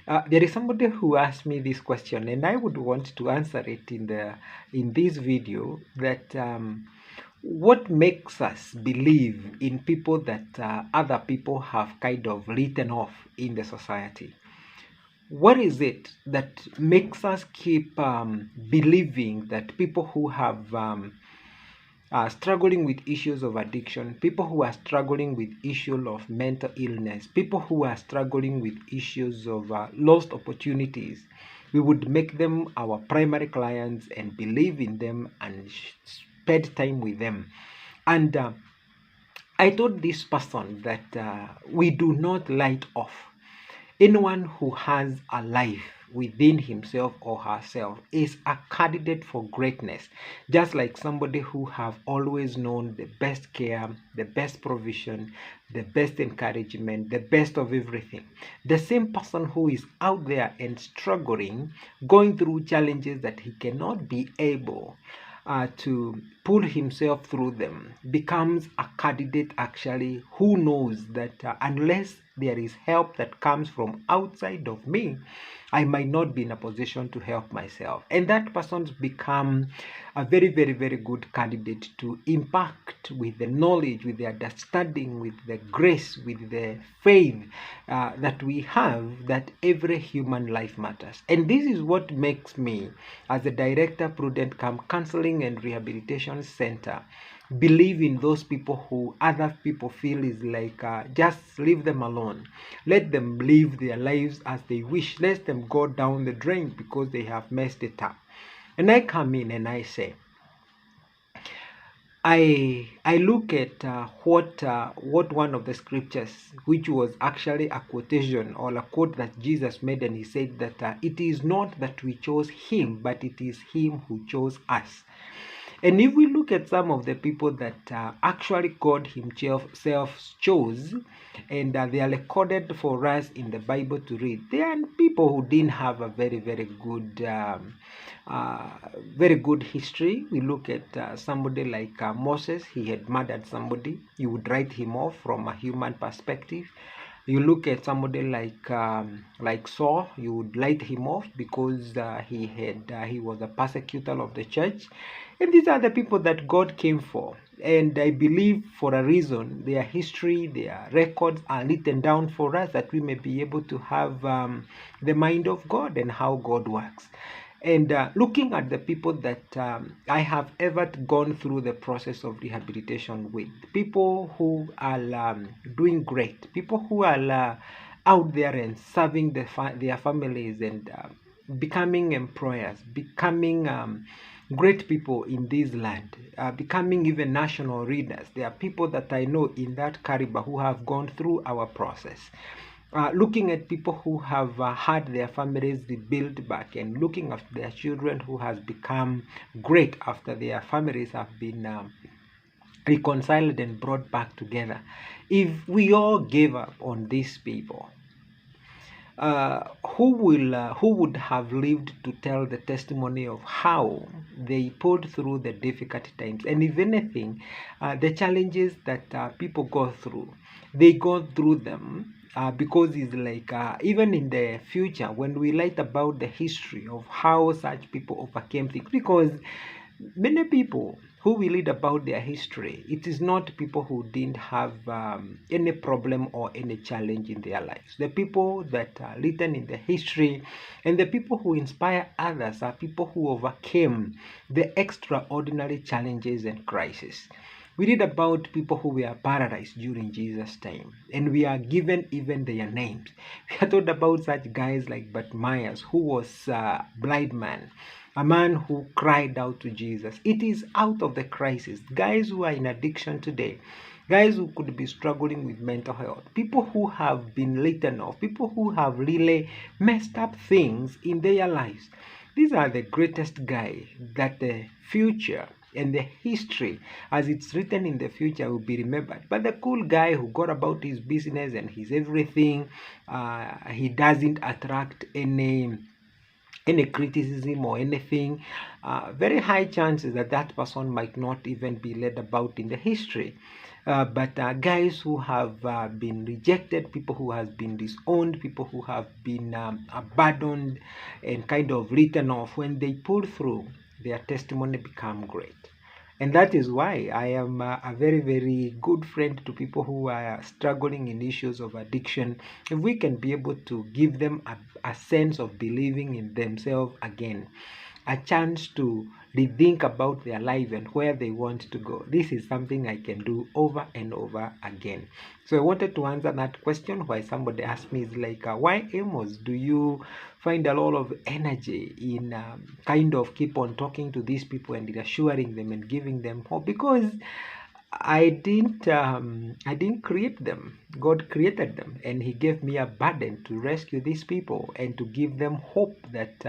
There is somebody who asked me this question, and I would want to answer it in this video. That what makes us believe in people that other people have kind of written off in the society? What is it that makes us keep believing that people who have are struggling with issues of addiction, people who are struggling with issues of mental illness, people who are struggling with issues of lost opportunities, we would make them our primary clients and believe in them and spend time with them? And I told this person that we do not light off. Anyone who has a life within himself or herself is a candidate for greatness, just like somebody who have always known the best care, the best provision, the best encouragement, the best of everything. The same person who is out there and struggling, going through challenges that he cannot be able to pull himself through them, becomes a candidate actually who knows that unless there is help that comes from outside of me, I might not be in a position to help myself. And that person's become a very, very, very good candidate to impact with the knowledge, with the understanding, with the grace, with the faith that we have, that every human life matters. And this is what makes me, as the director, Prudent Camp Counseling and Rehabilitation Center, believe in those people who other people feel is like just leave them alone, let them live their lives as they wish, let them go down the drain because they have messed it up. And I come in and I say, I look at what one of the scriptures, which was actually a quotation or a quote that Jesus made, and he said that it is not that we chose him, but it is him who chose us. And if we look at some of the people that actually God himself chose, and they are recorded for us in the Bible to read, they are people who didn't have a very, very good history. We look at somebody like Moses. He had murdered somebody. You would write him off from a human perspective. You look at somebody like Saul, you would light him off because he was a persecutor of the church. And these are the people that God came for. And I believe for a reason, their history, their records are written down for us, that we may be able to have the mind of God and how God works. And looking at the people that I have ever gone through the process of rehabilitation with, people who are doing great, people who are out there and serving their families and becoming employers, becoming great people in this land, becoming even national leaders. There are people that I know in that caliber who have gone through our process. Looking at people who have had their families rebuilt back, and looking at their children who has become great after their families have been reconciled and brought back together. If we all gave up on these people, who would have lived to tell the testimony of how they pulled through the difficult times? And if anything, the challenges that people go through, they go through them because it's like even in the future, when we write about the history of how such people overcame things, because many people who we read about their history, it is not people who didn't have any problem or any challenge in their lives. The people that are written in the history and the people who inspire others are people who overcame the extraordinary challenges and crises. We read about people who were paralyzed during Jesus' time, and we are given even their names. We are told about such guys like Bartimaeus, who was a blind man, a man who cried out to Jesus. It is out of the crisis. Guys who are in addiction today, guys who could be struggling with mental health, people who have been written off, people who have really messed up things in their lives. These are the greatest guys that the future and the history, as it's written in the future, will be remembered. But the cool guy who got about his business and his everything, he doesn't attract any criticism or anything, very high chances that that person might not even be read about in the history. but guys who have been rejected, people who have been disowned, people who have been abandoned and kind of written off, when they pull through, their testimony become great. And that is why I am a very, very good friend to people who are struggling in issues of addiction. If we can be able to give them a sense of believing in themselves again, a chance to rethink about their life and where they want to go, this is something I can do over and over again. So I wanted to answer that question why somebody asked me, is like, why, Amos, do you find a lot of energy in kind of keep on talking to these people and reassuring them and giving them hope? Because I didn't create them. God created them, and He gave me a burden to rescue these people and to give them hope that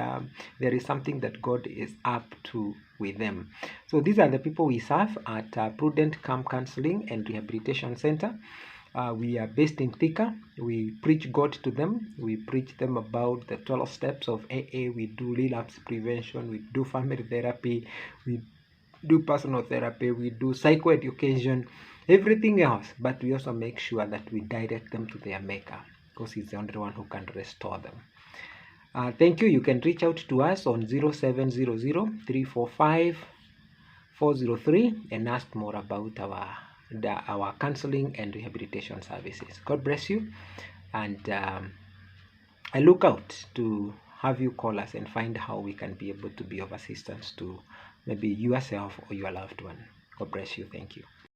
there is something that God is up to with them. So these are the people we serve at Prudent Camp Counseling and Rehabilitation Center. We are based in Thika. We preach God to them. We preach them about the 12 steps of AA. We do relapse prevention. We do family therapy. We do personal therapy. We do psychoeducation, everything else. But we also make sure that we direct them to their Maker, because He's the only one who can restore them. Thank you. You can reach out to us on 0700 345 403 and ask more about our counseling and rehabilitation services. God bless you, and I look out to have you call us and find how we can be able to be of assistance to maybe yourself or your loved one. God bless you. Thank you.